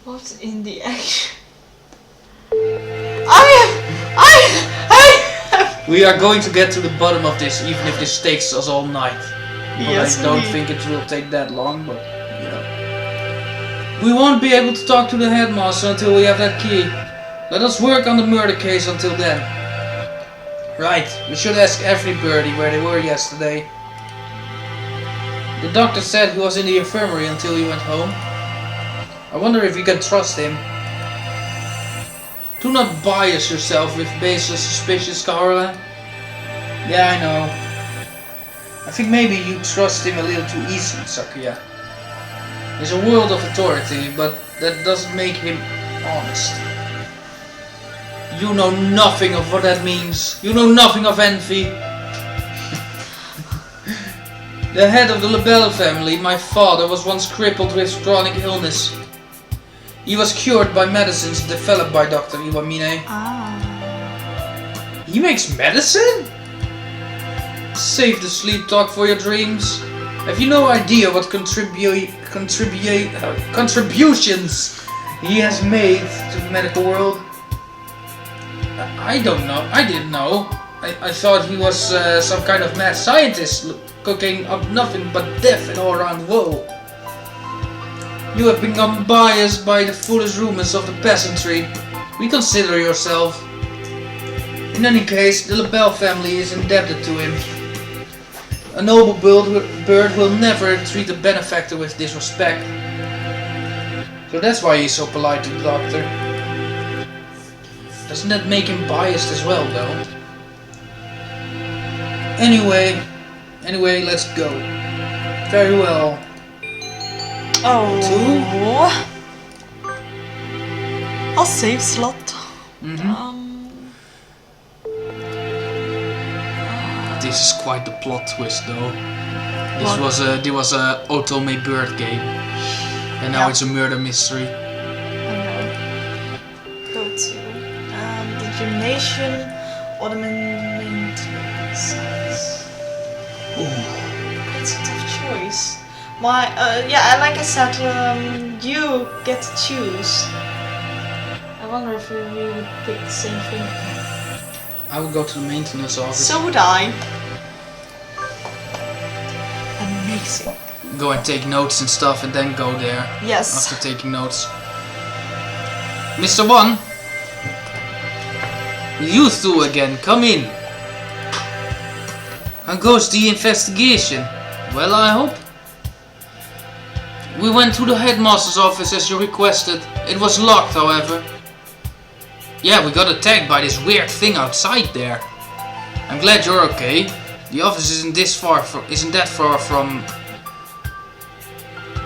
What in the action? We are going to get to the bottom of this, even if this takes us all night. Well, Yes, I don't think it will take that long, but you know. We won't be able to talk to the headmaster until we have that key. Let us work on the murder case until then. Right, we should ask every birdie where they were yesterday. The doctor said he was in the infirmary until he went home. I wonder if we can trust him. Do not bias yourself with baseless suspicions, Carola. Yeah, I know. I think maybe you trust him a little too easily, Sakuya. He's a world of authority, but that doesn't make him honest. You know nothing of what that means. You know nothing of envy. The head of the Labelle family, my father, was once crippled with chronic illness. He was cured by medicines developed by Dr. Iwamine. Ah. He makes medicine? Save the sleep talk for your dreams. Have you no idea what contributions he has made to the medical world? I don't know. I didn't know. I thought he was some kind of mad scientist cooking up nothing but death and all around woe. You have become biased by the foolish rumors of the peasantry. Reconsider yourself. In any case, the Labelle family is indebted to him. A noble bird will never treat a benefactor with disrespect. So that's why he's so polite to the doctor. Doesn't that make him biased as well, though? Anyway, let's go. Very well. Oh. 2? I'll save slot. This is quite the plot twist, though. This was a Otome bird game, and now it's a murder mystery. I know. Go to the gymnasium or the maintenance. Ooh. It's a tough choice. Yeah, like I said, you get to choose. I wonder if we would pick the same thing. I would go to the maintenance office. So would I. Amazing. Go and take notes and stuff, and then go there. Yes. After taking notes. Mr. One? You two again, come in. How goes the investigation? Well, I hope. We went to the headmaster's office as you requested. It was locked, however. Yeah, we got attacked by this weird thing outside there. I'm glad you're okay. The office isn't that far from...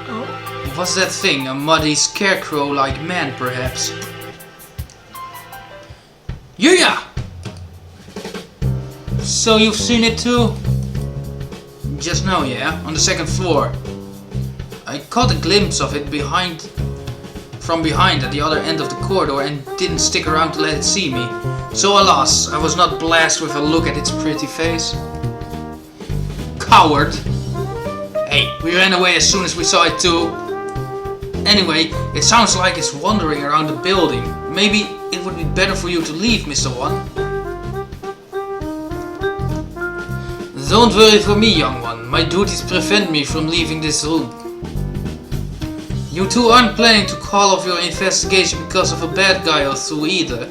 Oh? What's that thing? A muddy scarecrow-like man, perhaps? Yeah! So you've seen it too? Just now, yeah? On the second floor. I caught a glimpse of it from behind at the other end of the corridor and didn't stick around to let it see me. So alas, I was not blasted with a look at its pretty face. Coward! Hey, we ran away as soon as we saw it too. Anyway, it sounds like it's wandering around the building. Maybe it would be better for you to leave, Mr. One. Don't worry for me, young one. My duties prevent me from leaving this room. You two aren't planning to call off your investigation because of a bad guy or two either.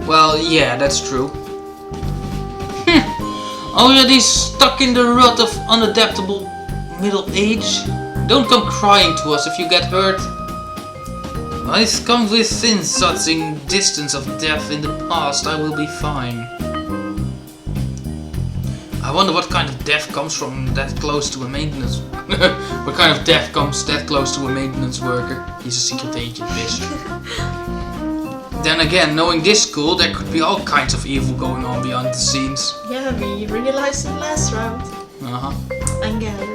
Well, yeah, that's true. Already stuck in the rut of unadaptable middle age? Don't come crying to us if you get hurt. I've come within such a distance of death in the past, I will be fine. I wonder what kind of death comes from that close to a maintenance... What kind of death comes that close to a maintenance worker? He's a secret agent, bitch. Then again, knowing this school, there could be all kinds of evil going on behind the scenes. Yeah, we realized in the last round. And gather.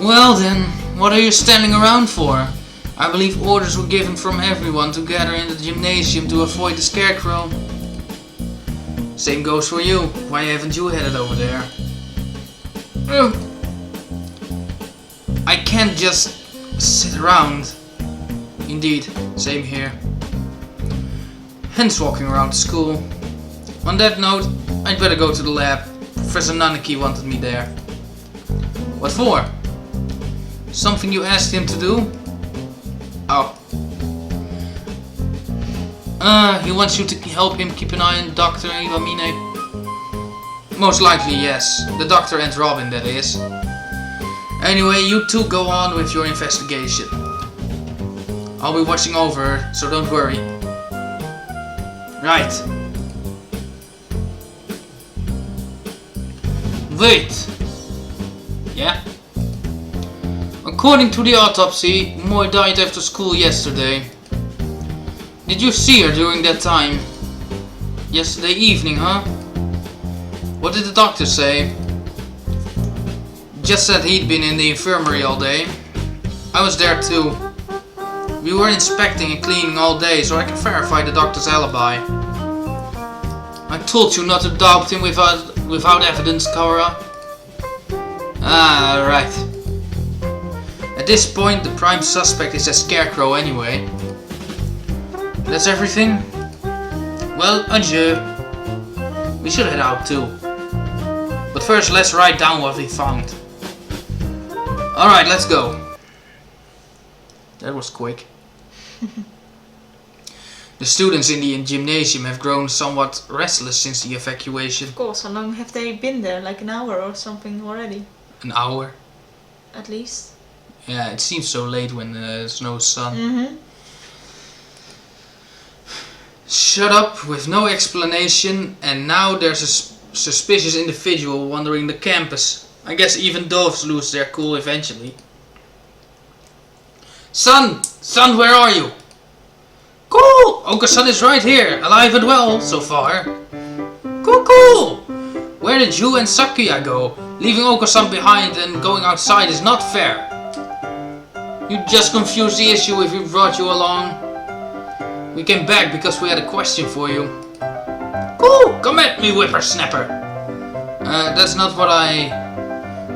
Well then, what are you standing around for? I believe orders were given from everyone to gather in the gymnasium to avoid the Scarecrow. Same goes for you. Why haven't you headed over there? I can't just Sit around. Indeed, same here. Hence walking around the school. On that note, I'd better go to the lab. Professor Nanaki wanted me there. What for? Something you asked him to do? Oh. He wants you to help him keep an eye on Dr. Iwamine. Most likely, yes. The doctor and Robin, that is. Anyway, you two go on with your investigation. I'll be watching over, so don't worry. Right. Wait. Yeah? According to the autopsy, Moy died after school yesterday. Did you see her during that time? Yesterday evening, huh? What did the doctor say? Just said he'd been in the infirmary all day. I was there too. We were inspecting and cleaning all day, so I can verify the doctor's alibi. I told you not to doubt him without evidence, Kara. Ah, right. At this point, the prime suspect is a Scarecrow anyway. That's everything? Well, adieu. We should head out too. But first, let's write down what we found. Alright, let's go. That was quick. The students in the gymnasium have grown somewhat restless since the evacuation. Of course, how long have they been there? Like an hour or something already? An hour? At least. Yeah, it seems so late when there's no sun. Mm-hmm. Shut up with no explanation, and now there's a suspicious individual wandering the campus. I guess even doves lose their cool eventually. Son! Son, where are you? Cool! Oka-san is right here, alive and well so far. Cool! Where did you and Sakuya go? Leaving Oka-san behind and going outside is not fair. You just confused the issue if we brought you along. We came back because we had a question for you. Cool! Come at me, whippersnapper! That's not what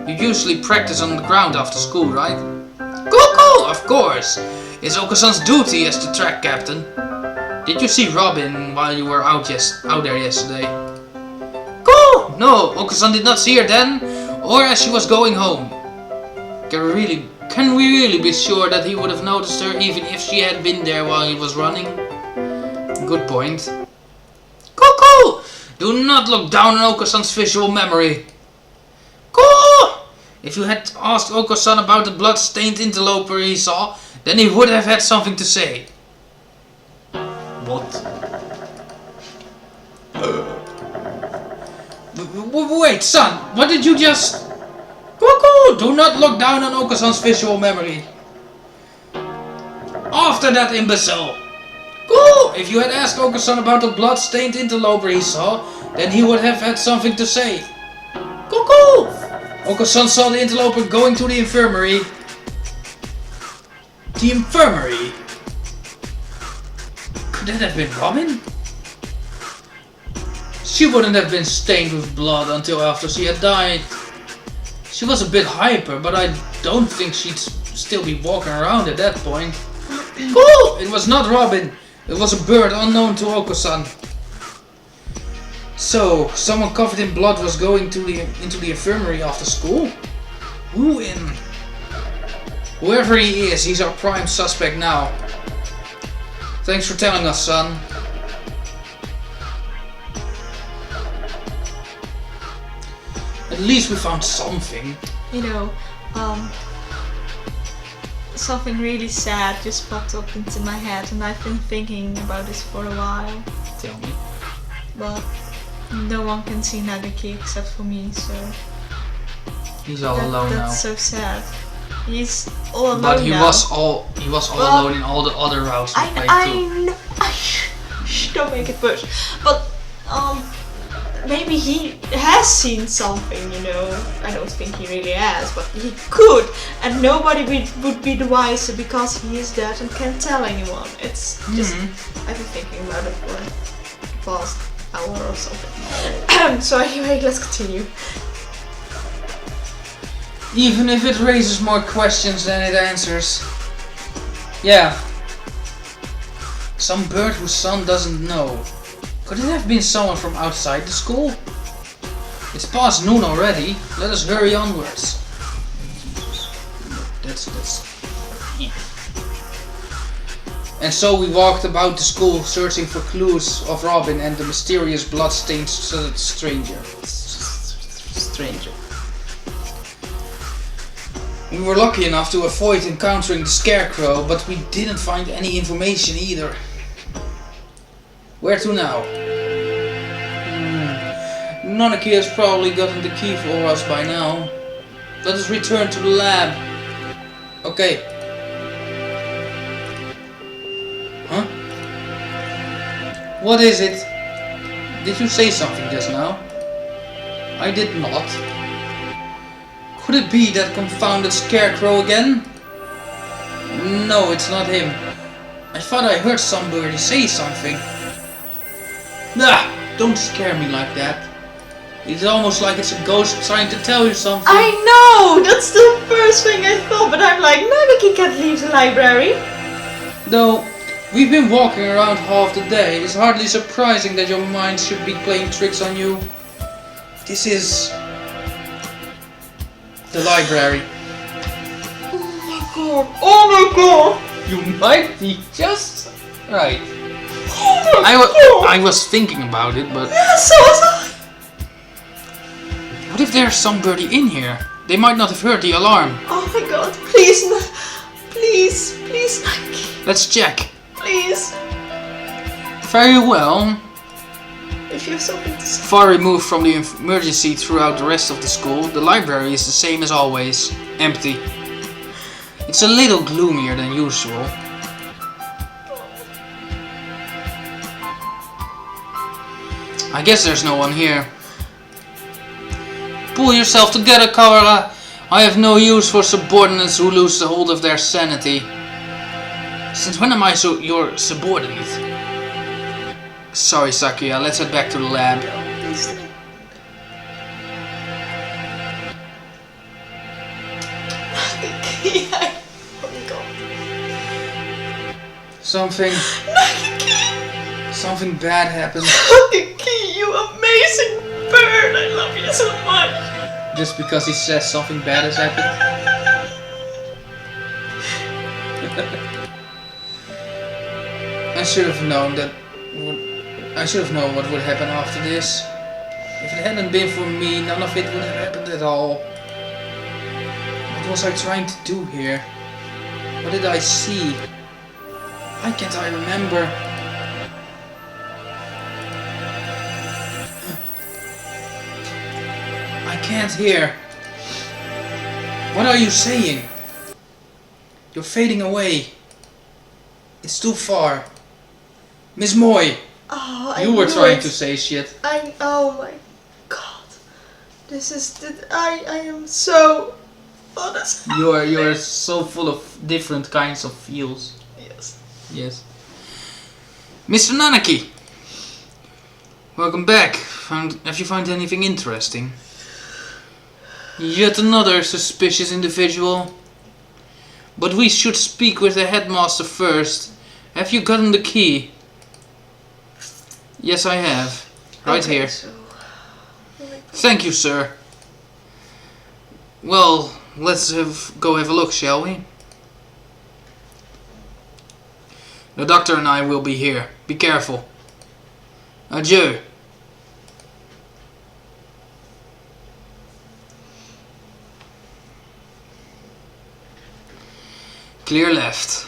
You usually practice on the ground after school, right? Cool! Of course! It's Oka-san's duty as the track captain. Did you see Robin while you were out there yesterday? Cool! No, Oka-san did not see her then, or as she was going home. Can we really be sure that he would have noticed her even if she had been there while he was running? Good point. Cool! Do not look down on Oka-san's visual memory. Cool! If you had asked Oka-san about the blood-stained interloper he saw, then he would have had something to say. What? Wait, son, what did you just... Cool! Do not look down on Oka-san's visual memory. After that, imbecile! Cool! If you had asked Oka-san about the blood-stained interloper he saw, then he would have had something to say. Cool! Oka-san saw the interloper going to the infirmary. The infirmary? Could that have been Robin? She wouldn't have been stained with blood until after she had died. She was a bit hyper, but I don't think she'd still be walking around at that point. Cool! It was not Robin. It was a bird unknown to Oka-san. So, someone covered in blood was going into the infirmary after school? Who in? Whoever he is, he's our prime suspect now. Thanks for telling us, son. At least we found something. You know, something really sad just popped up into my head, and I've been thinking about this for a while. Tell me. But no one can see Nagaki except for me, so... He's all alone now. That's so sad. He's all alone but he now. was all alone in all the other routes we played too. Don't make it worse. But maybe he has seen something, you know. I don't think he really has, but he could, and nobody would be the wiser because he is dead and can't tell anyone. It's just I've been thinking about it for the past hour or something. So anyway, let's continue. Even if it raises more questions than it answers. Yeah. Some bird whose son doesn't know. Could it have been someone from outside the school? It's past noon already. Let us hurry onwards. That's yeah. And so we walked about the school searching for clues of Robin and the mysterious blood-stained stranger. We were lucky enough to avoid encountering the Scarecrow, but we didn't find any information either. Where to now? Nanaki has probably gotten the key for us by now. Let us return to the lab. Okay. Huh? What is it? Did you say something just now? I did not. Could it be that confounded Scarecrow again? No, it's not him. I thought I heard somebody say something. Nah, don't scare me like that. It's almost like it's a ghost trying to tell you something. I know! That's the first thing I thought, but I'm like, Nanaki can't leave the library. Though, we've been walking around half the day. It's hardly surprising that your mind should be playing tricks on you. This is... the library. Oh my god. Oh my god. You might be just right. Oh my god. I was thinking about it, but... Yeah, so was I. What if there's somebody in here? They might not have heard the alarm. Oh my god. Please, please, please, Nanaki. Let's check. Please. Very well. If you have something to say. Far removed from the emergency throughout the rest of the school, the library is the same as always. Empty. It's a little gloomier than usual. I guess there's no one here. Pull yourself together, Kawara. I have no use for subordinates who lose the hold of their sanity. Since when am I your subordinate? Sorry, Sakuya. Let's head back to the lab. Something bad happened. Nanaki, you amazing bird! I love you so much. Just because he says something bad has happened. I should have known that. I should have known what would happen after this. If it hadn't been for me, none of it would have happened at all. What was I trying to do here? What did I see? Why can't I remember? I can't hear. What are you saying? You're fading away. It's too far. Miss Moy! Oh, you were trying to say shit. Oh my god. This is... I am so... honest. You're so full of different kinds of feels. Yes. Yes. Mr. Nanaki! Welcome back. Have you found anything interesting? Yet another suspicious individual. But we should speak with the headmaster first. Have you gotten the key? Yes, I have. Right here. So... Thank you, sir. Well, let's go have a look, shall we? The doctor and I will be here. Be careful. Adieu. Clear left.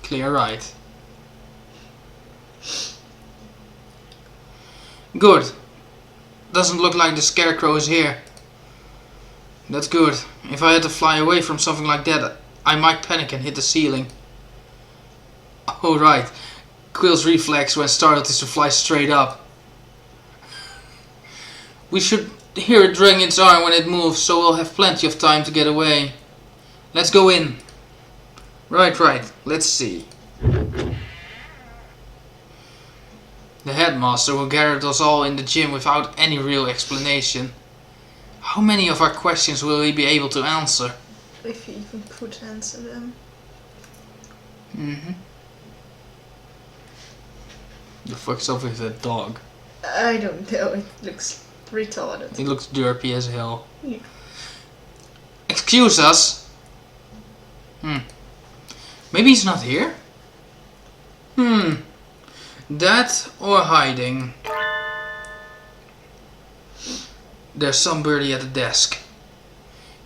Clear right. Good. Doesn't look like the Scarecrow is here. That's good. If I had to fly away from something like that, I might panic and hit the ceiling. Oh right. Quill's reflex when startled is to fly straight up. We should hear it dragging its arm when it moves, so we'll have plenty of time to get away. Let's go in. Right. Let's see. The headmaster who gathered us all in the gym without any real explanation. How many of our questions will he be able to answer? If he even could answer them. The fuck's up with that dog? I don't know, it looks retarded. He looks derpy as hell. Yeah. Excuse us? Maybe he's not here? That or hiding. There's somebody at the desk.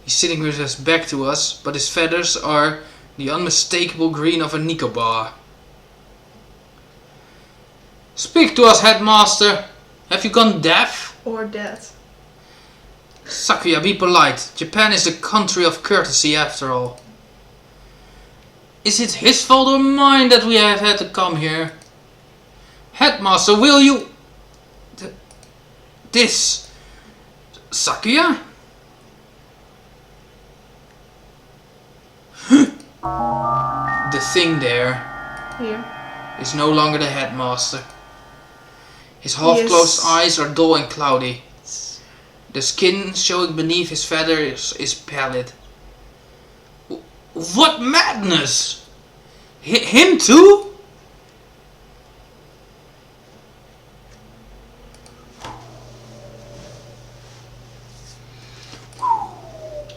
He's sitting with his back to us, but his feathers are the unmistakable green of a Nicobar. Speak to us, headmaster. Have you gone deaf? Or dead. Sakuya, be polite. Japan is a country of courtesy after all. Is it his fault or mine that we have had to come here? Headmaster, will you... This... Sakuya? The thing there Here. is no longer the headmaster. His half-closed eyes are dull and cloudy. The skin showing beneath his feathers is pallid. What madness! Him too?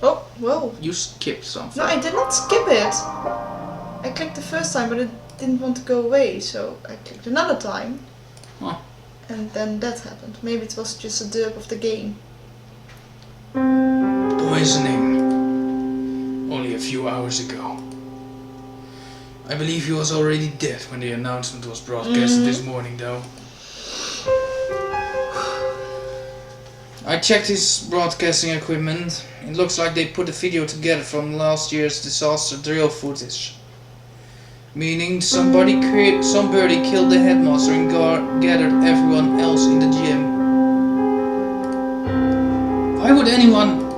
Oh, whoa. You skipped something. No, I did not skip it. I clicked the first time, but it didn't want to go away, so I clicked another time. Huh. And then that happened. Maybe it was just a derp of the game. Poisoning. Only a few hours ago. I believe he was already dead when the announcement was broadcasted this morning, though. I checked his broadcasting equipment. It looks like they put a video together from last year's disaster drill footage. Meaning somebody killed the headmaster and gathered everyone else in the gym. Why would anyone...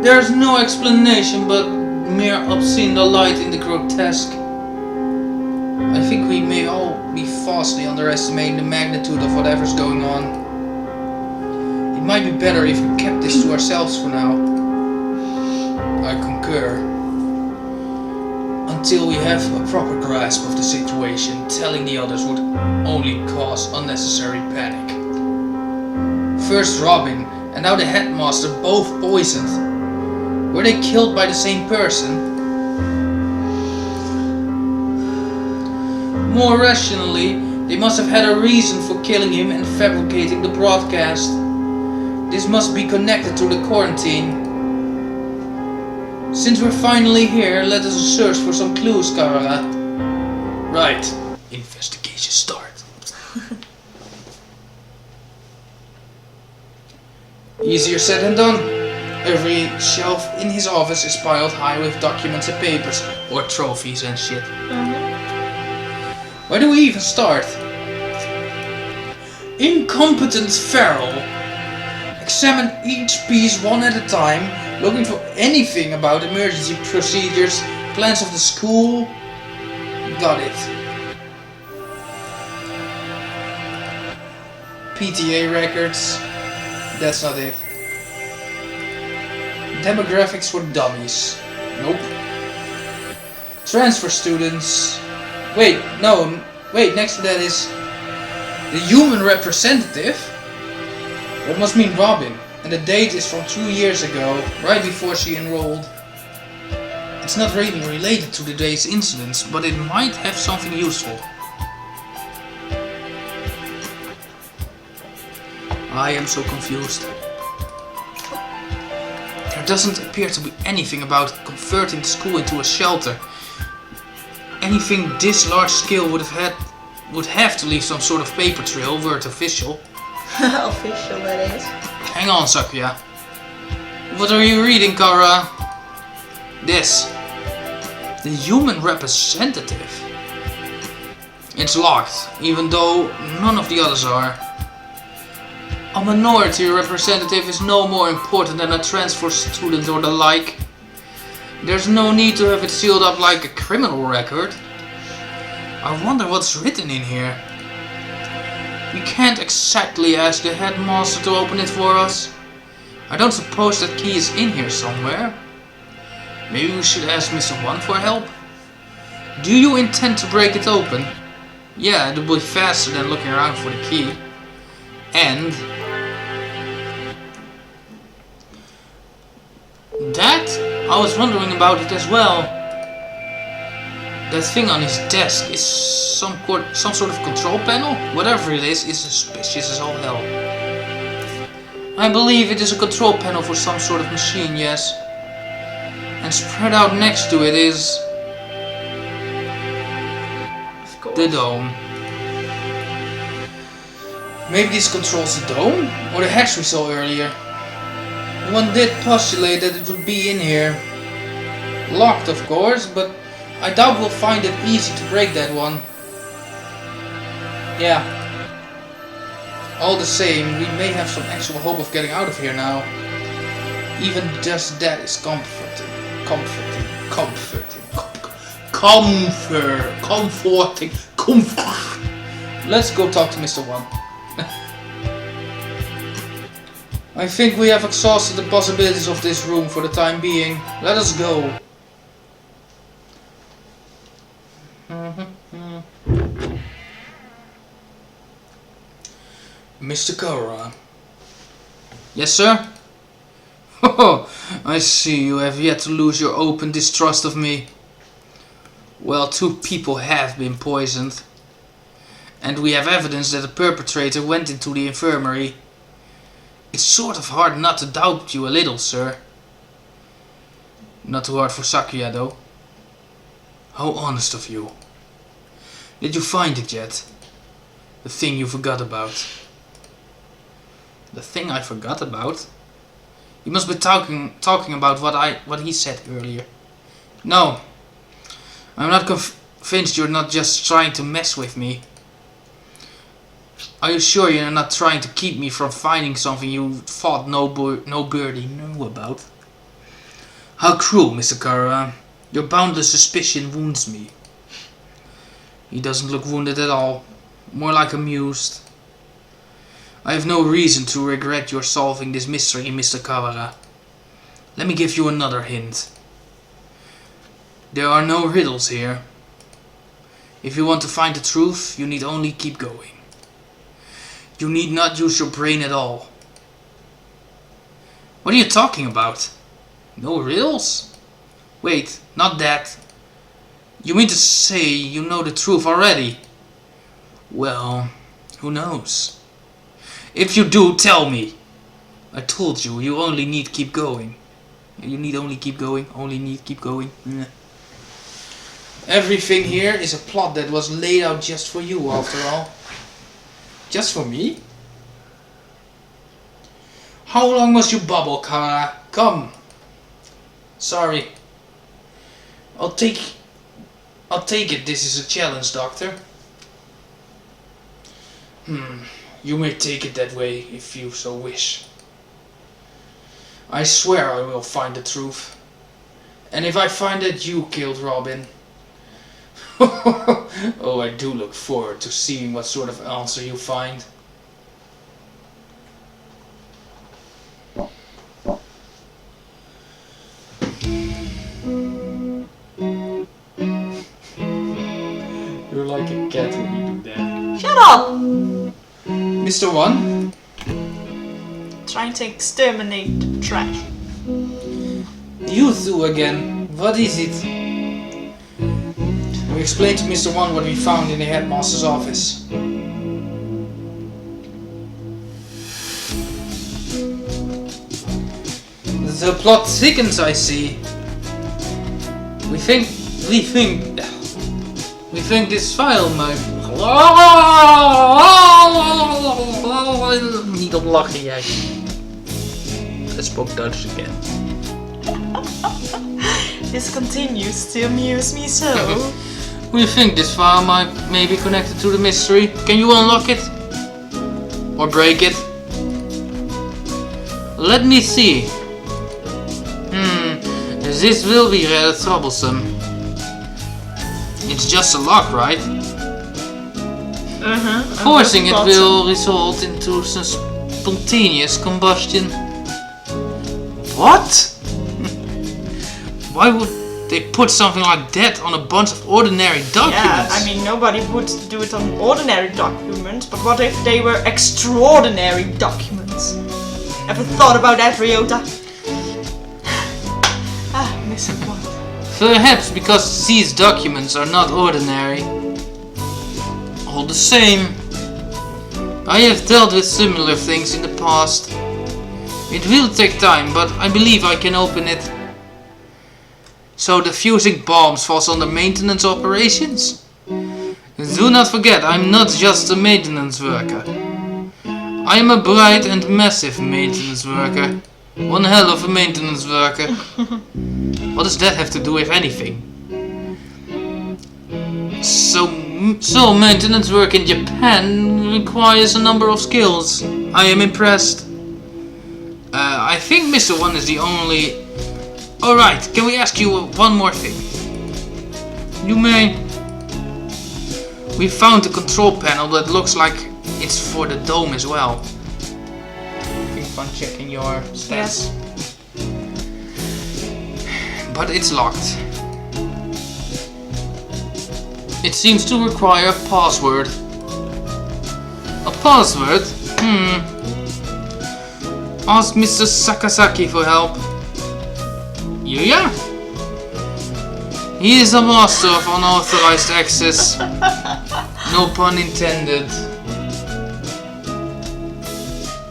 There's no explanation but mere obscene delight in the grotesque. I think we may all be vastly underestimating the magnitude of whatever's going on. It might be better if we kept this to ourselves for now. I concur. Until we have a proper grasp of the situation, telling the others would only cause unnecessary panic. First Robin, and now the headmaster, both poisoned. Were they killed by the same person? More rationally, they must have had a reason for killing him and fabricating the broadcast. This must be connected to the quarantine. Since we're finally here, let us search for some clues, Kara. Right. Investigation start. Easier said than done. Every shelf in his office is piled high with documents and papers, or trophies and shit. Where do we even start? Incompetent feral. Examine each piece one at a time, looking for anything about emergency procedures, plans of the school. Got it. PTA records. That's not it. Demographics for dummies. Nope. Transfer students. Wait, no. Wait, next to that is the human representative. That must mean Robin. And the date is from 2 years ago, right before she enrolled. It's not really related to today's incidents, but it might have something useful. I am so confused. There doesn't appear to be anything about converting the school into a shelter. Anything this large scale would have to leave some sort of paper trail, word official. Official, that is. Hang on, Sakuya. What are you reading, Kara? This. The human representative. It's locked, even though none of the others are. A minority representative is no more important than a transfer student or the like. There's no need to have it sealed up like a criminal record. I wonder what's written in here. We can't exactly ask the headmaster to open it for us. I don't suppose that key is in here somewhere. Maybe we should ask Mr. One for help? Do you intend to break it open? Yeah, it will be faster than looking around for the key. And that? I was wondering about it as well. That thing on his desk is some sort of control panel? Whatever it is suspicious as all hell. I believe it is a control panel for some sort of machine, yes. And spread out next to it is the dome. Maybe this controls the dome? Or the hatch we saw earlier. One did postulate that it would be in here. Locked, of course, but I doubt we'll find it easy to break that one. Yeah. All the same, we may have some actual hope of getting out of here now. Even just that is comforting. Comfort. Let's go talk to Mr. One. I think we have exhausted the possibilities of this room for the time being. Let us go. Mr. Kara. Yes, sir? Oh, I see you have yet to lose your open distrust of me. Well, 2 people have been poisoned. And we have evidence that the perpetrator went into the infirmary. It's sort of hard not to doubt you a little, sir. Not too hard for Sakuya, though. How honest of you. Did you find it yet? The thing you forgot about. The thing I forgot about? You must be talking about what he said earlier. No. I'm not convinced you're not just trying to mess with me. Are you sure you're not trying to keep me from finding something you thought no birdie knew about? How cruel, Mr. Kara. Your boundless suspicion wounds me. He doesn't look wounded at all. More like amused. I have no reason to regret your solving this mystery, Mr. Kawara. Let me give you another hint. There are no riddles here. If you want to find the truth, you need only keep going. You need not use your brain at all. What are you talking about? No riddles? Wait, not that. You mean to say you know the truth already? Well, who knows? If you do, tell me. I told you, you only need keep going. You need only keep going, only need keep going. Everything here is a plot that was laid out just for you, after all. Just for me? How long must you bubble, Kara? Come. Sorry. I'll take it this is a challenge, Doctor. You may take it that way if you so wish. I swear I will find the truth. And if I find that you killed Robin... oh, I do look forward to seeing what sort of answer you find. You're like a cat when you do that. Shut up! Mr. One? Trying to exterminate the trash. You two again. What is it? We explained to Mr. One what we found in the headmaster's office. The plot thickens, I see. We think this file might... Niet op lachen, jij. I spoke Dutch again. This continues to amuse me so. We think this file may be connected to the mystery. Can you unlock it? Or break it? Let me see. This will be rather troublesome. It's just a lock, right? Forcing it will result into some spontaneous combustion. What? Why would they put something like that on a bunch of ordinary documents? Yeah, I mean, nobody would do it on ordinary documents, but what if they were extraordinary documents? Ever thought about that, Ryota? Missing one. Perhaps because these documents are not ordinary. All the same, I have dealt with similar things in the past. It will take time, but I believe I can open it. So the fusing bombs falls under maintenance operations? Do not forget, I'm not just a maintenance worker. I am a bright and massive maintenance worker. One hell of a maintenance worker. What does that have to do with anything? So maintenance work in Japan requires a number of skills. I am impressed. I think Mr. One is the only... Alright, can we ask you one more thing? You may. We found a control panel that looks like it's for the dome as well. Having fun checking your stats. Yes. But it's locked. It seems to require a password. A password? Ask Mr. Sakazaki for help. Yeah. He is a master of unauthorized access. No pun intended.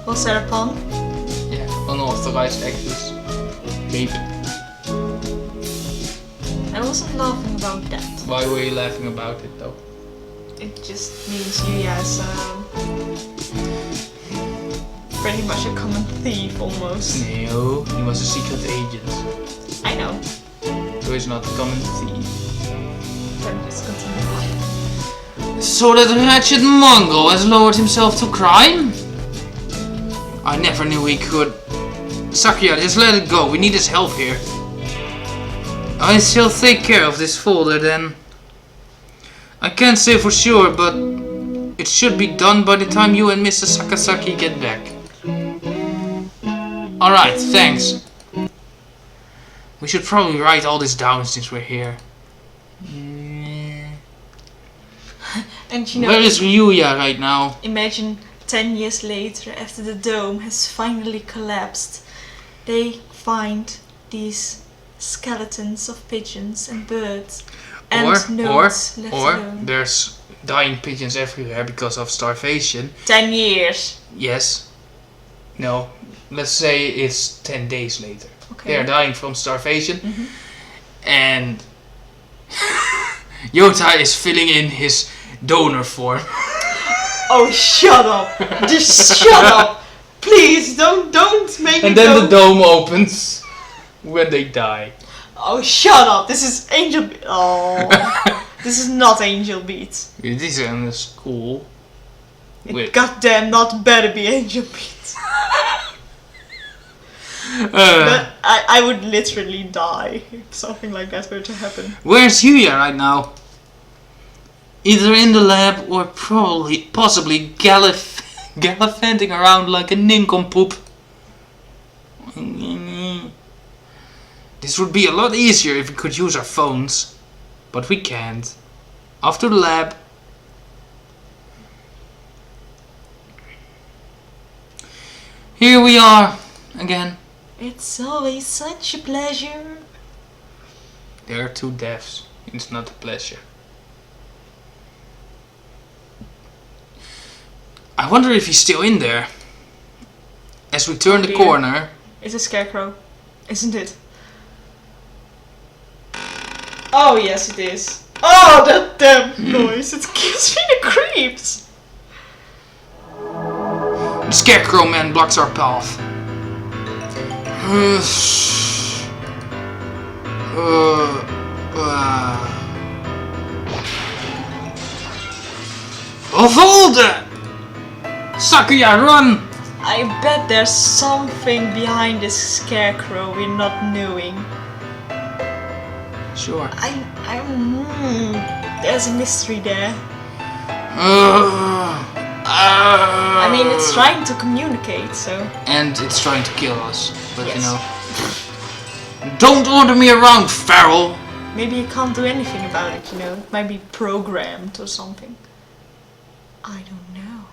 Was there a pun? Yeah, unauthorized access. Maybe. I wasn't laughing about that. Why were you laughing about it though? It just means Yuya is pretty much a common thief almost. No, he was a secret agent. I know. So he's not a common thief. Then let's continue. So that wretched Mongol has lowered himself to crime? I never knew he could. Sakuya, just let it go. We need his help here. I shall take care of this folder then. I can't say for sure, but it should be done by the time you and Mr. Sakazaki get back. Alright, thanks. We should probably write all this down since we're here. And you know, where is Ryuya right now? Imagine 10 years later, after the dome has finally collapsed, they find these skeletons of pigeons and birds and notes left alone. There's dying pigeons everywhere because of starvation. 10 years. Yes. No. Let's say it's 10 days later. Okay. They're dying from starvation. And Yota is filling in his donor form. Oh, shut up! Just shut up! Please, don't make and it then the dome opens when they die. Oh, shut up! This is Angel Beats. Oh, this is not Angel Beats. It is in the school. It goddamn not better be Angel Beats. But I would literally die if something like that were to happen. Where's Yuya right now? Either in the lab or possibly gallivanting around like a nincompoop. This would be a lot easier if we could use our phones, but we can't. Off to the lab. Here we are again. It's always such a pleasure. There are 2 deaths. It's not a pleasure. I wonder if he's still in there. As we turn the corner. It's a Scarecrow, isn't it? Oh yes, it is. Oh, that damn noise! It gives me the creeps. The Scarecrow man blocks our path. Avoid! Sakuya, run! I bet there's something behind this Scarecrow we're not knowing. Sure. There's a mystery there. I mean, it's trying to communicate, so... And it's trying to kill us, but Yes. you know... Don't order me around, feral! Maybe you can't do anything about it, you know. It might be programmed or something. I don't know.